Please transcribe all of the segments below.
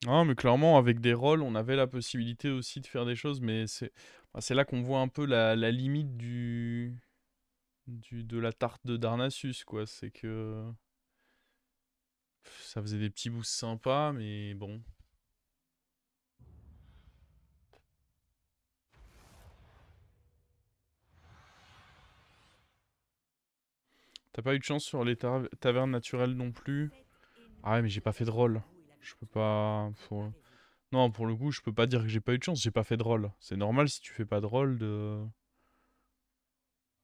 Ah, mais clairement, avec des rôles, on avait la possibilité aussi de faire des choses, mais c'est là qu'on voit un peu la limite de la tarte de Darnassus, quoi. C'est que ça faisait des petits boosts sympas, mais bon. T'as pas eu de chance sur les tavernes naturelles non plus? Ah ouais, mais j'ai pas fait de rôle. Je peux pas. Non, pour le coup, je peux pas dire que j'ai pas eu de chance, j'ai pas fait de rôle. C'est normal si tu fais pas de rôle de.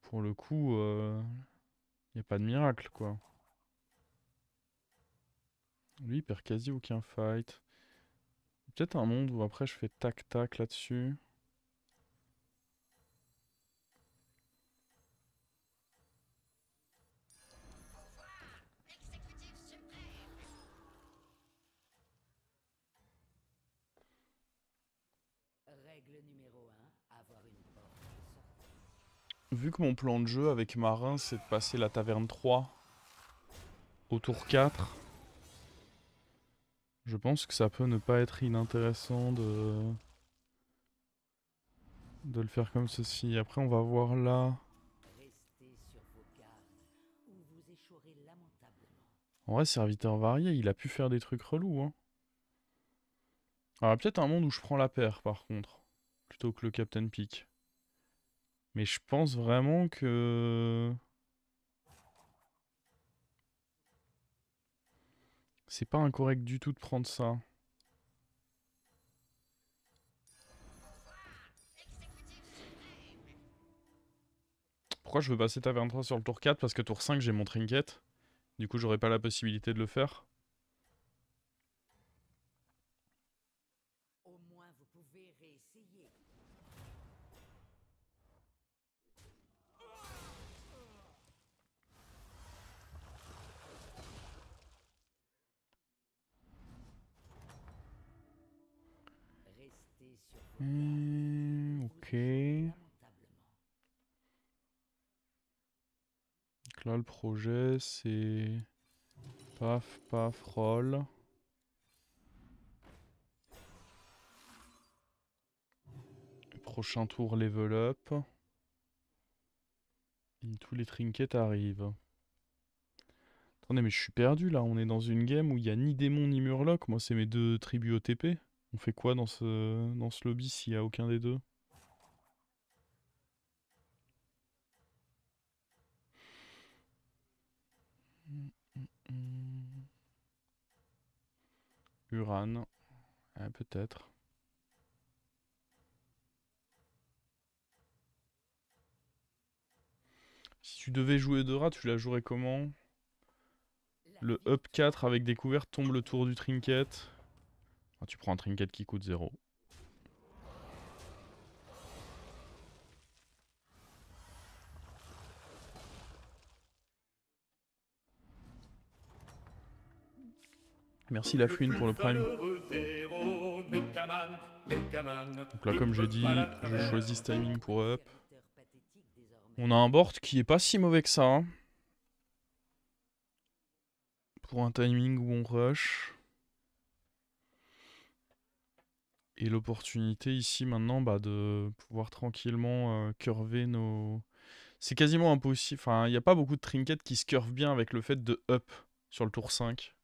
Pour le coup, y a pas de miracle, quoi. Lui, il perd quasi aucun fight. Peut-être un monde où après je fais tac-tac là-dessus. Vu que mon plan de jeu avec Marin, c'est de passer la taverne 3 au tour 4, je pense que ça peut ne pas être inintéressant de le faire comme ceci. Après, on va voir là. En vrai, serviteur varié, il a pu faire des trucs relous, hein. Alors, peut-être un monde où je prends la paire, par contre, plutôt que le Captain Peak. Mais je pense vraiment que c'est pas incorrect du tout de prendre ça. Pourquoi je veux passer taverne 3 sur le tour 4? Parce que tour 5, j'ai mon trinket. Du coup, j'aurais pas la possibilité de le faire. Ok. Donc là, le projet, c'est paf, paf, roll. Prochain tour, level up. Et tous les trinkets arrivent. Attendez, mais je suis perdu là. On est dans une game où il n'y a ni démon ni murloc. Moi, c'est mes deux tribus OTP. On fait quoi dans ce lobby s'il n'y a aucun des deux? Uran. Peut-être. Si tu devais jouer Dora, tu la jouerais comment? Le up 4 avec découverte tombe le tour du trinket. Ah, tu prends un trinket qui coûte 0. Merci la fouine pour le prime. Donc là, comme j'ai dit, je choisis ce timing pour up. On a un board qui est pas si mauvais que ça, hein. Pour un timing où on rush. Et l'opportunité ici maintenant de pouvoir tranquillement curver nos... C'est quasiment impossible. Enfin, il n'y a pas beaucoup de trinkets qui se curvent bien avec le fait de up sur le tour 5.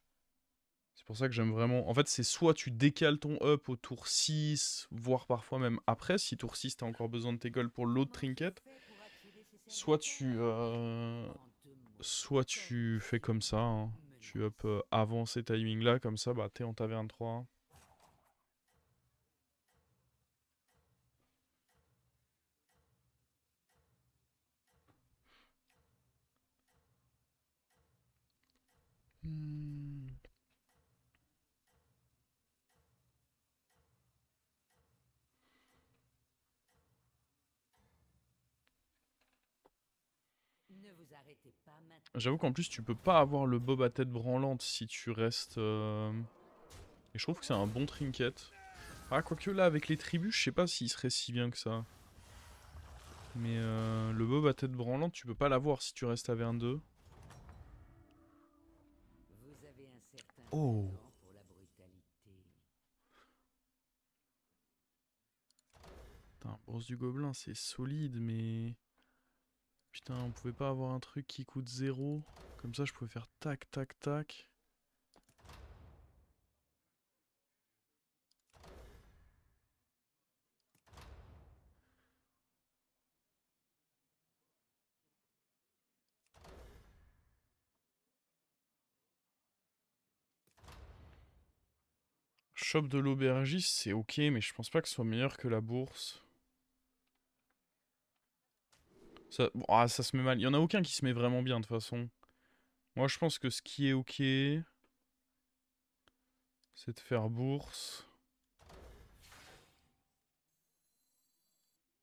C'est pour ça que j'aime vraiment... En fait, c'est soit tu décales ton up au tour 6, voire parfois même après, si tour 6 t'as encore besoin de tes golds pour l'autre trinket. Soit tu fais comme ça, hein. Tu up avant ces timings-là, comme ça, bah t'es en taverne 3. Hmm. J'avoue qu'en plus, tu peux pas avoir le bob à tête branlante si tu restes... Et je trouve que c'est un bon trinket. Ah, quoique là, avec les tribus, je sais pas s'il serait si bien que ça. Mais le bob à tête branlante, tu peux pas l'avoir si tu restes à V2. Oh! Putain, bourse du gobelin, c'est solide, mais... Putain, on pouvait pas avoir un truc qui coûte 0. Comme ça, je pouvais faire tac, tac, tac. Shop de l'aubergiste, c'est ok, mais je pense pas que ce soit meilleur que la bourse. Ça, bon, ah, ça se met mal. Il y en a aucun qui se met vraiment bien, de toute façon. Moi, je pense que ce qui est ok, c'est de faire bourse.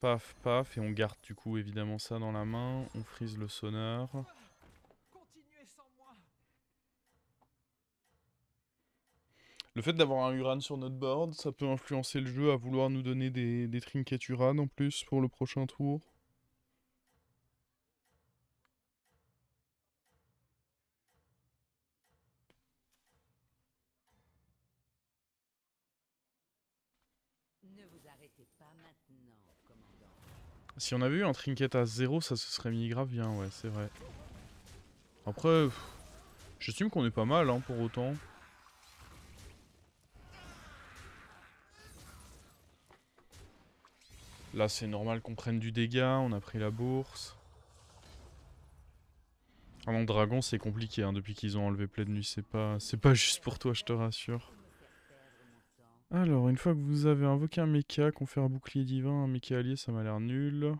Paf, paf, et on garde du coup évidemment ça dans la main. On frise le sonneur. Le fait d'avoir un Uran sur notre board, ça peut influencer le jeu à vouloir nous donner des trinkets Uran en plus pour le prochain tour. Ne vous arrêtez pas maintenant, commandant. Si on avait eu un trinket à 0, ça se serait mis grave bien, ouais, c'est vrai. Après, j'estime qu'on est pas mal, hein, pour autant. Là, c'est normal qu'on prenne du dégât, on a pris la bourse. Ah non, dragon, c'est compliqué, hein, depuis qu'ils ont enlevé pleine nuit, c'est pas juste pour toi, je te rassure. Alors, une fois que vous avez invoqué un mecha, confère un bouclier divin, un mecha allié, ça m'a l'air nul.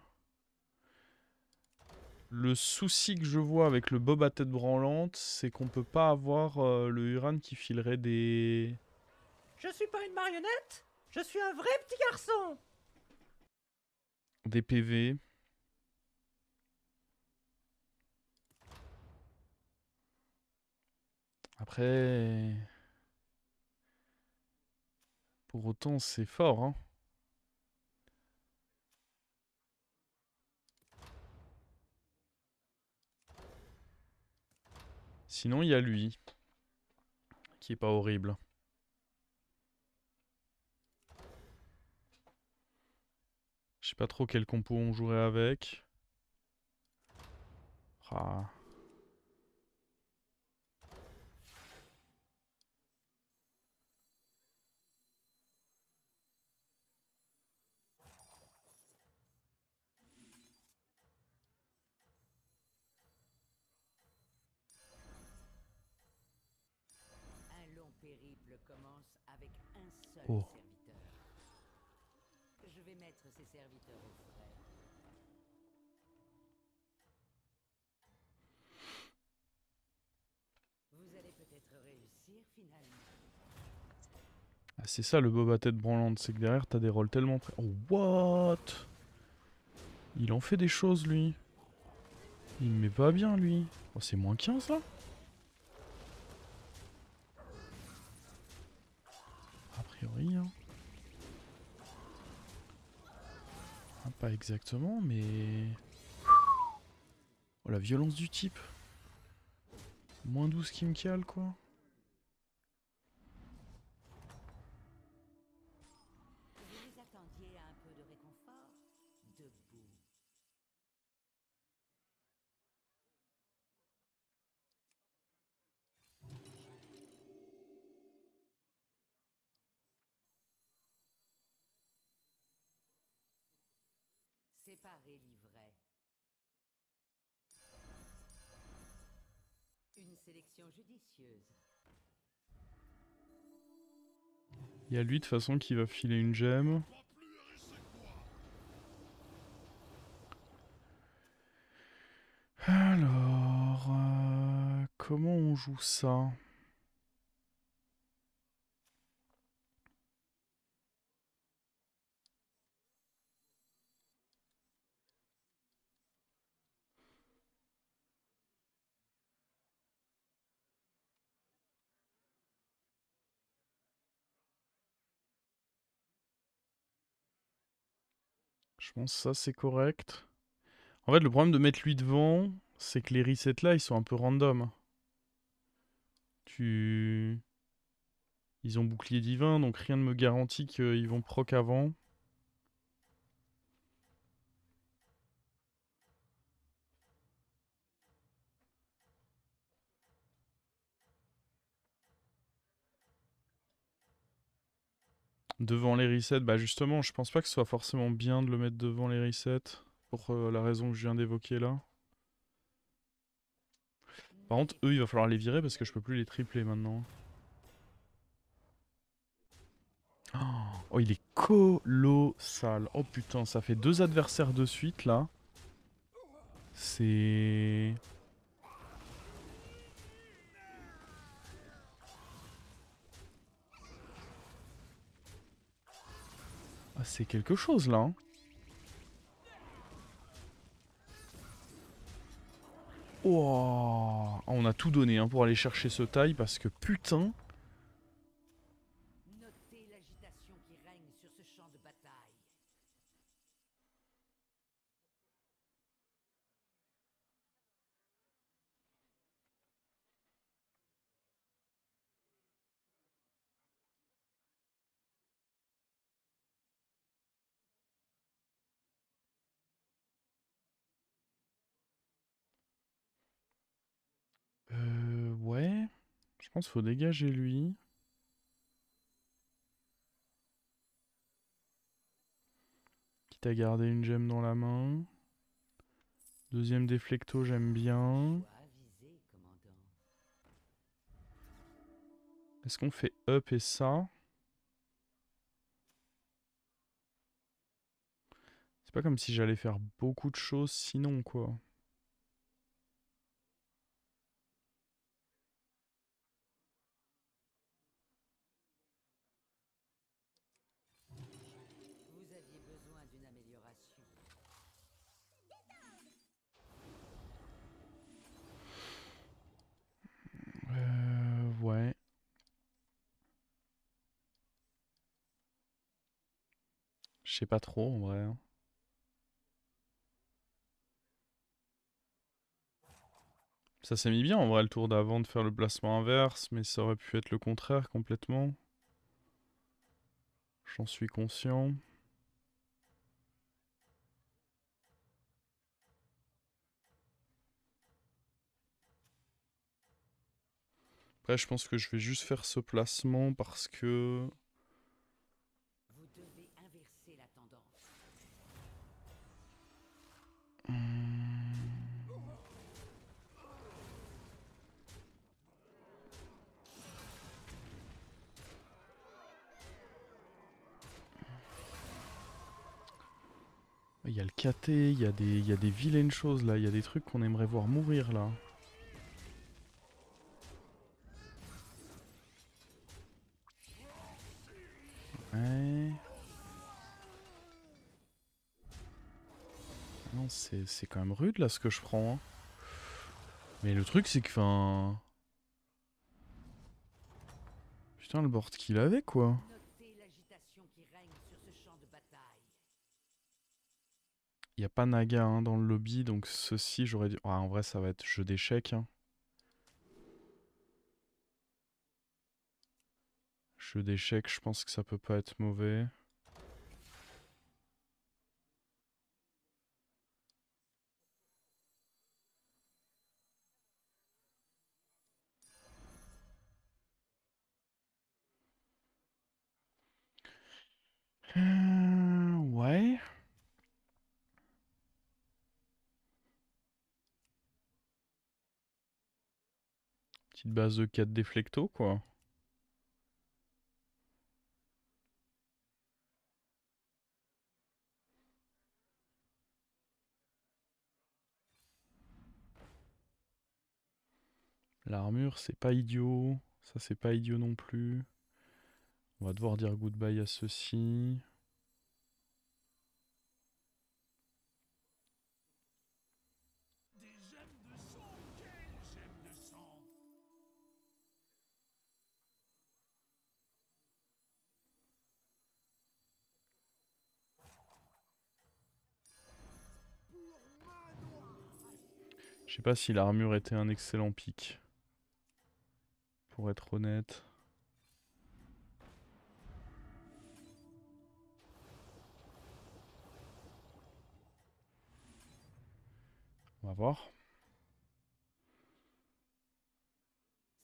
Le souci que je vois avec le bob à tête branlante, c'est qu'on peut pas avoir le Uran qui filerait des... Je suis pas une marionnette, je suis un vrai petit garçon. des PV. Après... Pour autant, c'est fort, hein. Sinon, il y a lui, qui est pas horrible. Je sais pas trop quel compo on jouerait avec. Ah. Un long périple commence avec un seul Oh. serviteur. Je vais mettre ces serviteurs au frais. Vous allez peut-être réussir finalement. Ah, c'est ça le bob à tête branlante, c'est que derrière t'as des rôles tellement... Oh, what? Il en fait des choses, lui. Il me met pas bien, lui. Oh, c'est moins 15, là? A priori, hein. Ah, pas exactement, mais... Oh, la violence du type. Moins 12 qui me cale, quoi. Vous vous attendiez à un peu de réconfort? Debout. Séparez l'ivraie. Une sélection judicieuse. Il y a lui, de toute façon, qui va filer une gemme. Alors... comment on joue ça? Je pense que ça, c'est correct. En fait, le problème de mettre lui devant, c'est que les resets là, ils sont un peu random. Tu... Ils ont bouclier divin, donc rien ne me garantit qu'ils vont proc avant. Devant les resets, bah justement, je pense pas que ce soit forcément bien de le mettre devant les resets. Pour la raison que je viens d'évoquer là. Par contre, eux, il va falloir les virer parce que je peux plus les tripler maintenant. Oh, il est colossal. Oh putain, ça fait 2 adversaires de suite là. C'est... Ah, c'est quelque chose là. Hein. Oh, on a tout donné hein, pour aller chercher ce taille parce que putain... Notez l'agitation qui règne sur ce champ de bataille. Ouais. Je pense qu'il faut dégager lui. Quitte à garder une gemme dans la main. Deuxième déflecto, j'aime bien. Choix avisé, commandant. Est-ce qu'on fait up et ça? C'est pas comme si j'allais faire beaucoup de choses sinon, quoi. Vous aviez besoin d'une amélioration. Ouais. Je sais pas trop, en vrai. Hein. Ça s'est mis bien, en vrai, le tour d'avant de faire le placement inverse, mais ça aurait pu être le contraire complètement. J'en suis conscient. Après, je pense que je vais juste faire ce placement parce que... Vous devez inverser la tendance. Il y a le KT, il y a des vilaines choses là, il y a des trucs qu'on aimerait voir mourir là. Ouais. Non, c'est quand même rude là ce que je prends. Hein. Mais le truc c'est que, enfin... Putain, le board qu'il avait quoi. Notez l'agitation qui règne sur ce champ de bataille. Il n'y a pas Naga hein, dans le lobby, donc ceci j'aurais dit... Ah, en vrai ça va être jeu d'échecs. Hein. Jeu d'échecs, je pense que ça peut pas être mauvais. Ouais. Petite base de 4 déflectos quoi. L'armure c'est pas idiot. Ça c'est pas idiot non plus. On va devoir dire goodbye à ceci. Je sais pas si l'armure était un excellent pic. Pour être honnête. On va voir.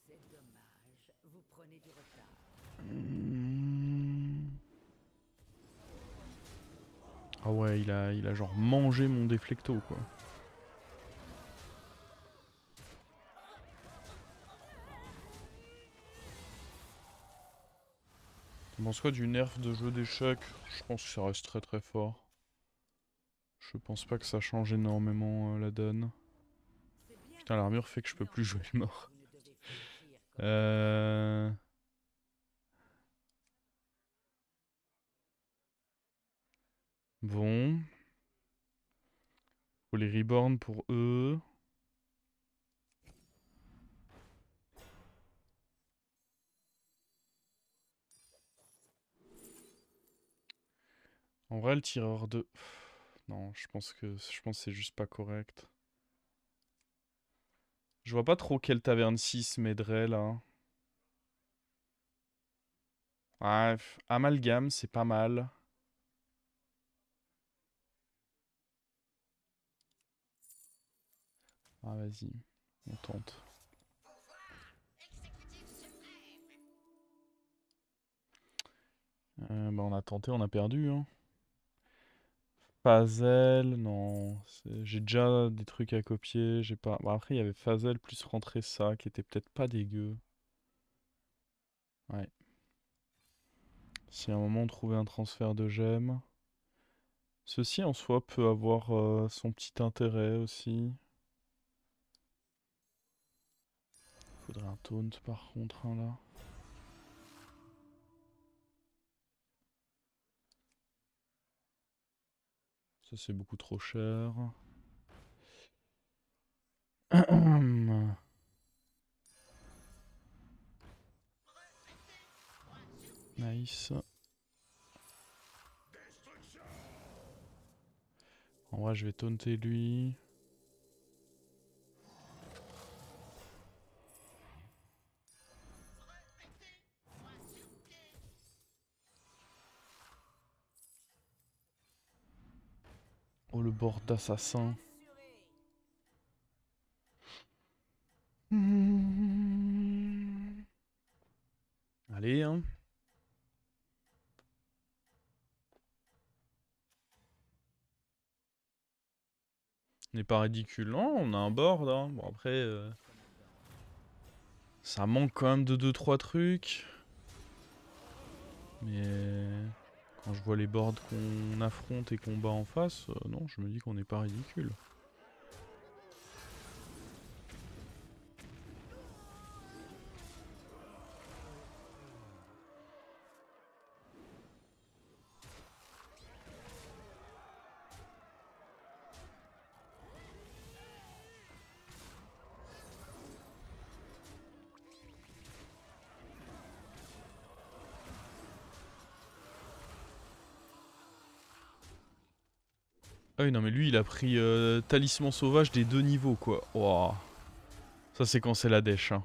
C'est dommage, vous prenez du retard. Hmm. Ah ouais, il a genre mangé mon déflecto quoi. Tu penses quoi du nerf de jeu d'échecs? Je pense que ça reste très très fort. Je pense pas que ça change énormément la donne. Putain, l'armure fait que je peux plus jouer le mort. Euh... Bon. Faut les reborn pour eux. En vrai, le tireur de... Non, je pense que c'est juste pas correct. Je vois pas trop quelle taverne 6 m'aiderait là. Ah, amalgame, c'est pas mal. Ah, vas-y, on tente. Bah, on a tenté, on a perdu. Hein. Fazel, non. J'ai déjà des trucs à copier. J'ai pas. Bon, après, il y avait Fazel plus rentrer ça, qui était peut-être pas dégueu. Ouais. Si à un moment on trouvait un transfert de gemmes. Ceci en soi peut avoir son petit intérêt aussi. Faudrait un taunt par contre, hein, là. Ça c'est beaucoup trop cher. Nice. En vrai, je vais taunter lui. Oh, le bord d'assassin. Allez, hein. N'est pas ridicule. Non, on a un board, hein. Bon, après, ça manque quand même de 2-3 trucs. Mais quand je vois les boards qu'on affronte et qu'on bat en face, non, je me dis qu'on n'est pas ridicule. Ah oui, non, mais lui, il a pris talisman sauvage des 2 niveaux, quoi. Wow. Ça, c'est quand c'est la dèche. Hein.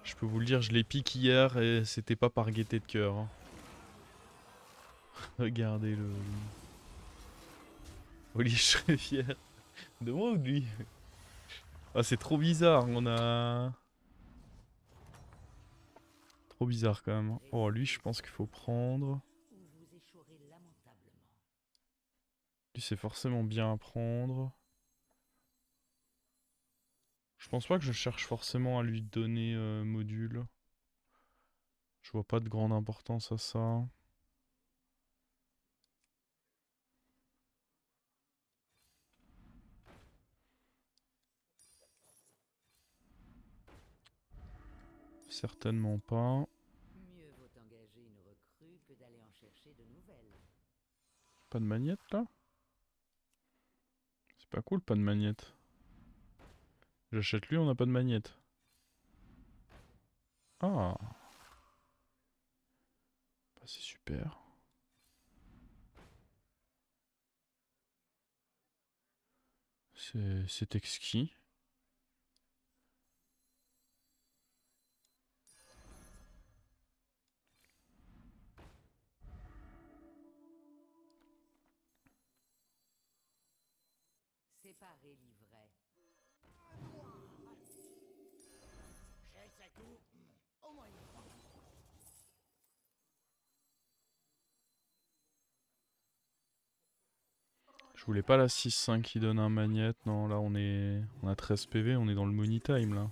Je peux vous le dire, je l'ai piqué hier et c'était pas par gaieté de cœur. Hein. Regardez-le. Oli, je serais fier. De moi ou de lui? Ah, c'est trop bizarre, on a... Trop bizarre quand même. Oh, lui, je pense qu'il faut prendre. Lui, c'est forcément bien à prendre. Je pense pas que je cherche forcément à lui donner module. Je vois pas de grande importance à ça. Certainement pas. Mieux vaut engager une recrue que d'aller en chercher de nouvelles. Pas de magnette là? C'est pas cool, pas de magnette. J'achète lui, on n'a pas de magnette. Ah, bah, c'est super. C'est exquis. Séparer l'ivraie. Je voulais pas la 6-5 qui donne un magnète. Non, là on a 13 PV, on est dans le money time là.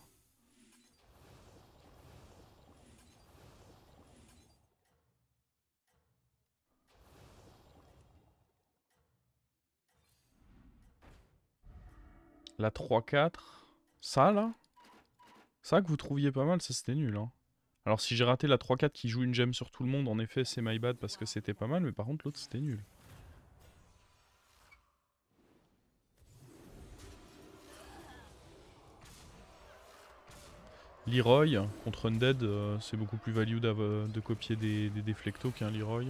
La 3-4. Ça là? Ça que vous trouviez pas mal, ça c'était nul hein. Alors si j'ai raté la 3-4 qui joue une gemme sur tout le monde, en effet c'est my bad parce que c'était pas mal, mais par contre l'autre c'était nul. Leroy contre Undead, c'est beaucoup plus value de copier des déflectos qu'un Leroy.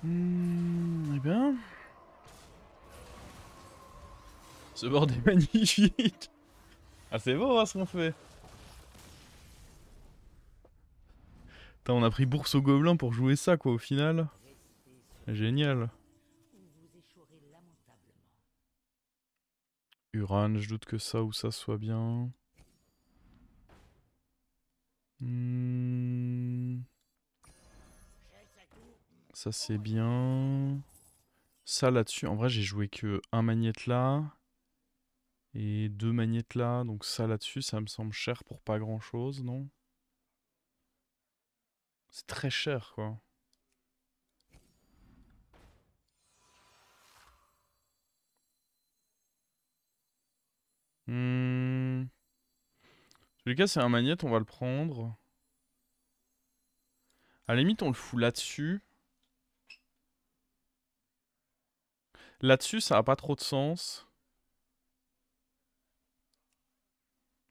Eh bien... Ce board est magnifique. Ah c'est beau hein, ce qu'on fait. Putain, on a pris bourse au gobelin pour jouer ça quoi au final. Génial. Uran, je doute que ça ou ça soit bien. Ça c'est bien. Ça là-dessus, en vrai j'ai joué que un magnète là. Et 2 magnettes là, donc ça là-dessus, ça me semble cher pour pas grand-chose, non? C'est très cher, quoi. En tous les cas, c'est un magnète, on va le prendre. À la limite, on le fout là-dessus. Là-dessus, ça a pas trop de sens.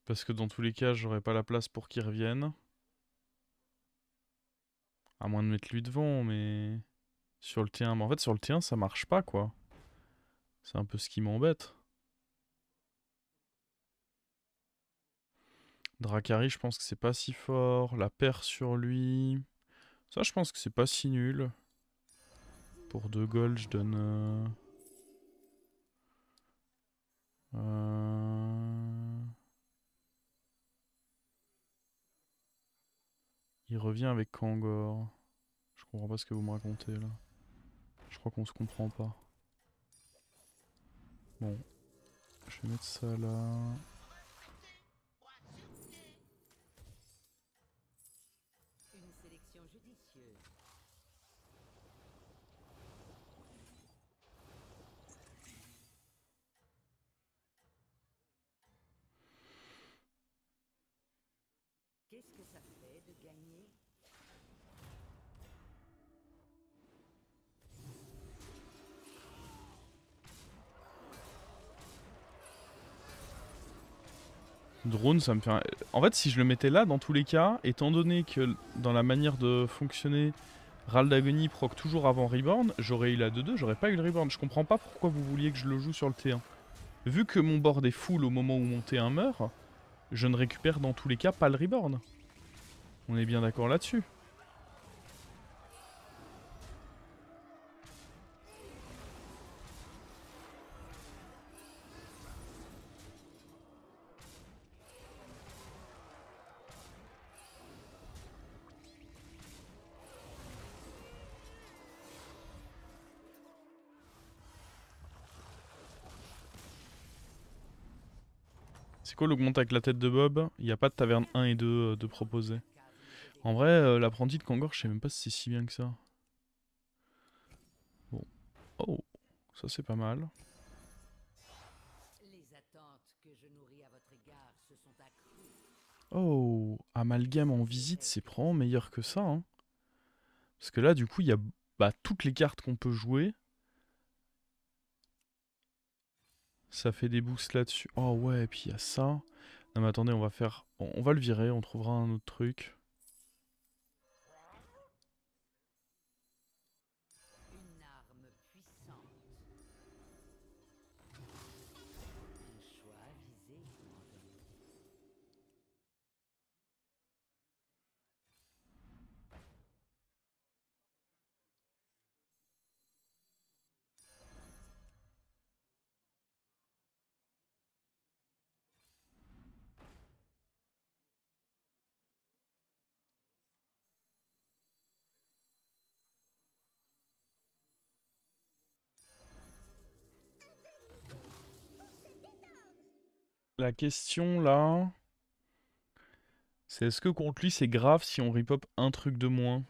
Parce que dans tous les cas, j'aurais pas la place pour qu'il revienne. À moins de mettre lui devant, mais... Sur le T1, mais en fait, sur le T1, ça marche pas, quoi. C'est un peu ce qui m'embête. Dracari, je pense que c'est pas si fort. La paire sur lui... Ça, je pense que c'est pas si nul. Pour 2 gold, je donne... Il revient avec Kangor. Je comprends pas ce que vous me racontez là. Je crois qu'on se comprend pas. Bon. Je vais mettre ça là. Une sélection judicieuse. Qu'est-ce que ça fait de gagner? Drone, ça me fait un... En fait, si je le mettais là, dans tous les cas, étant donné que dans la manière de fonctionner, Ral d'agonie proc toujours avant Reborn, j'aurais eu la 2-2, j'aurais pas eu le Reborn. Je comprends pas pourquoi vous vouliez que je le joue sur le T1. Vu que mon board est full au moment où mon T1 meurt, je ne récupère dans tous les cas pas le Reborn. On est bien d'accord là-dessus. C'est quoi l'augmente avec la tête de Bob? Il n'y a pas de taverne 1 et 2 de proposé. En vrai, l'apprenti de Kangor, je sais même pas si c'est si bien que ça. Bon. Oh, ça c'est pas mal. Les attentes que je nourris à votre égard se sont accrues. Oh, amalgame en visite, c'est probablement meilleur que ça. Hein. Parce que là, du coup, il y a toutes les cartes qu'on peut jouer. Ça fait des boosts là-dessus. Oh ouais, et puis il y a ça. Non mais attendez, on va faire... On va le virer, on trouvera un autre truc. Une arme puissante. La question là, c'est est-ce que contre lui c'est grave si on repop un truc de moins?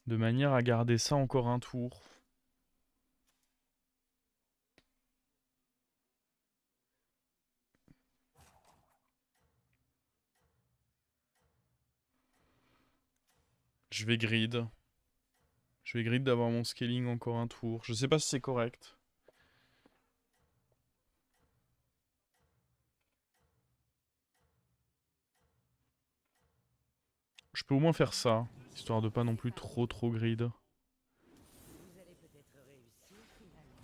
De manière à garder ça encore un tour. Je vais grid. Je vais grid d'avoir mon scaling encore un tour. Je sais pas si c'est correct. Je peux au moins faire ça, histoire de pas non plus trop grid. Vous allez peut-être réussir finalement.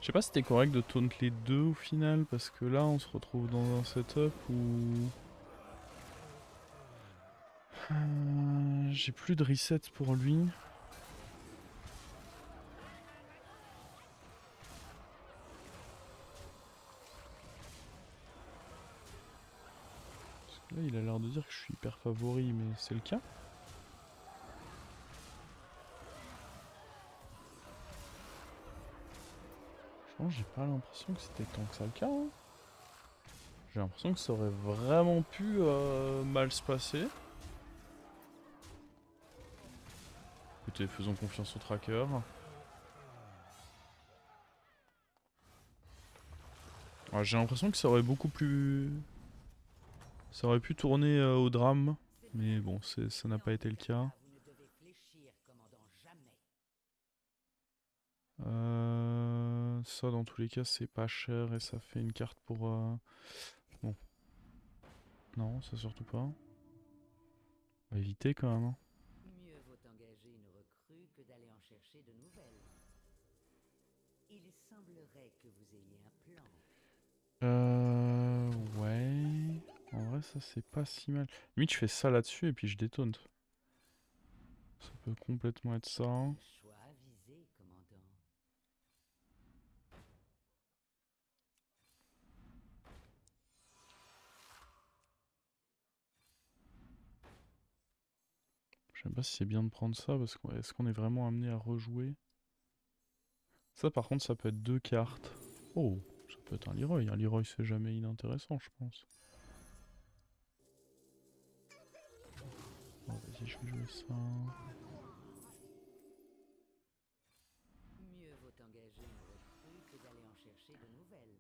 Je sais pas si c'était correct de taunt les deux au final, parce que là on se retrouve dans un setup où... j'ai plus de reset pour lui. Parce que là il a l'air de dire que je suis hyper favori, mais c'est le cas. Franchement j'ai pas l'impression que c'était tant que ça le cas. Hein. J'ai l'impression que ça aurait vraiment pu mal se passer. Écoutez, faisons confiance au tracker. Ah, j'ai l'impression que ça aurait beaucoup plus... Ça aurait pu tourner au drame. Mais bon, ça n'a pas été le cas. Vous ne devez fléchir, commandant, jamais. Ça dans tous les cas c'est pas cher et ça fait une carte pour... Bon. Non, ça surtout pas. On va éviter quand même. Hein. Mieux vaut engager une recrue que d'aller en chercher de nouvelles. Il semblerait que vous ayez un plan. Ouais. En vrai ça c'est pas si mal. Limite je fais ça là-dessus et puis je détonne. Ça peut complètement être ça. Choix avisé, commandant. Je sais pas si c'est bien de prendre ça parce que est-ce qu'on est vraiment amené à rejouer? Ça par contre ça peut être deux cartes. Oh, ça peut être un Leroy. Un Leroy c'est jamais inintéressant je pense. Oh, vas-y je vais jouer ça. Mieux vaut engager une recrue que d'aller en chercher de nouvelles.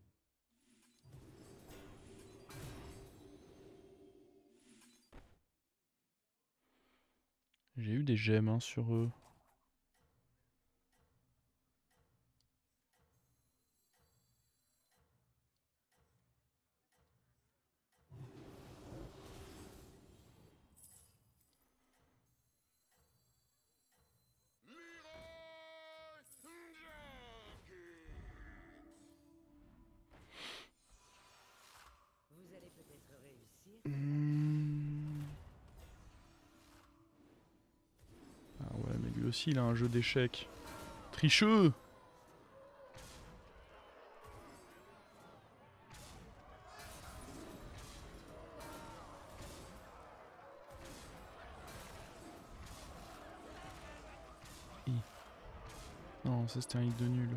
J'ai eu des gemmes hein, sur eux. Vous allez peut-être réussir finalement. Hmm. Ah ouais mais lui aussi il a un jeu d'échecs. Tricheux! Hi. Non ça c'était un hit de nul.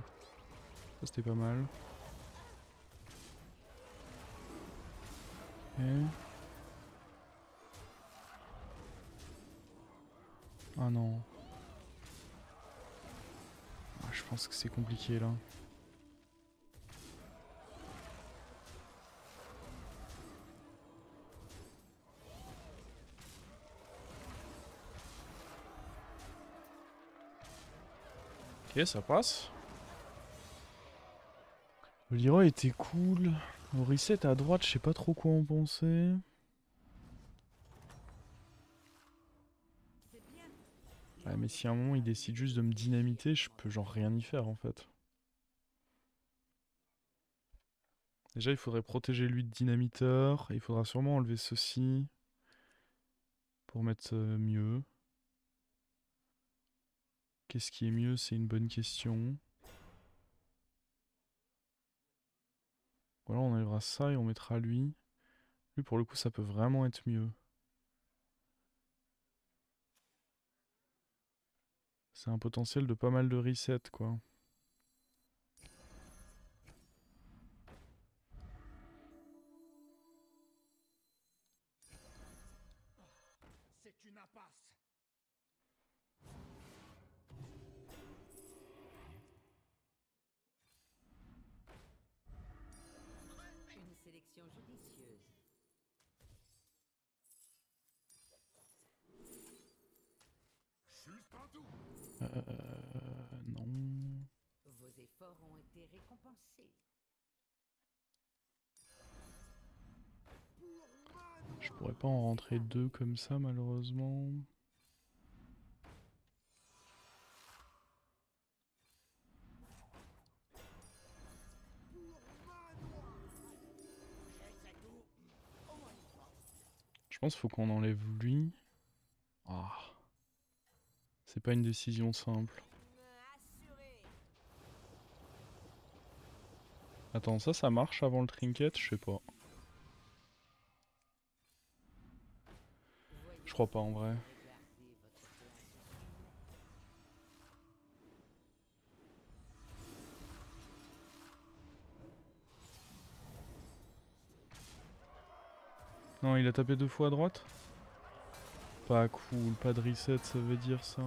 Ça c'était pas mal. Ok. Ah non. Ah, je pense que c'est compliqué là. Ok ça passe. Le Leroy était cool. Au reset à droite, je sais pas trop quoi en penser. C'est bien. Ouais, mais si à un moment il décide juste de me dynamiter, je peux genre rien y faire en fait. Déjà, il faudrait protéger lui de dynamiteur. Et il faudra sûrement enlever ceci pour mettre mieux. Qu'est-ce qui est mieux? C'est une bonne question. Voilà, on enlèvera ça et on mettra lui. Lui, pour le coup, ça peut vraiment être mieux. C'est un potentiel de pas mal de reset, quoi. C'est une impasse. Une sélection judicieuse. Juste un tout. Non. Vos efforts ont été récompensés. Je pourrais pas en rentrer deux comme ça, malheureusement. Je pense qu'il faut qu'on enlève lui. Ah. C'est pas une décision simple. Attends, ça marche avant le trinket? Je sais pas. Je crois pas en vrai. Non, il a tapé 2 fois à droite? Pas cool, pas de reset, ça veut dire ça.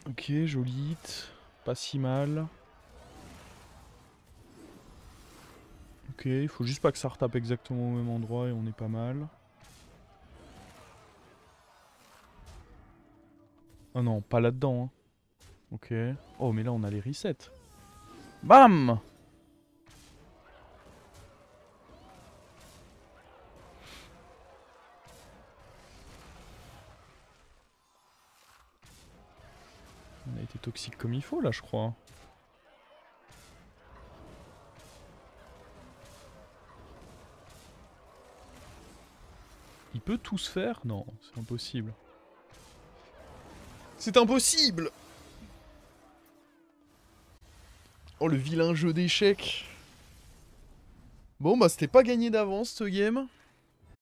Ok, joli hit. Pas si mal. Ok, il faut juste pas que ça retape exactement au même endroit et on est pas mal. Oh non, pas là-dedans. Hein. Ok. Oh, mais là on a les resets. Bam! On a été toxique comme il faut là, je crois. Il peut tout se faire? Non, c'est impossible. C'est impossible! Oh, le vilain jeu d'échecs. Bon, bah c'était pas gagné d'avance ce game.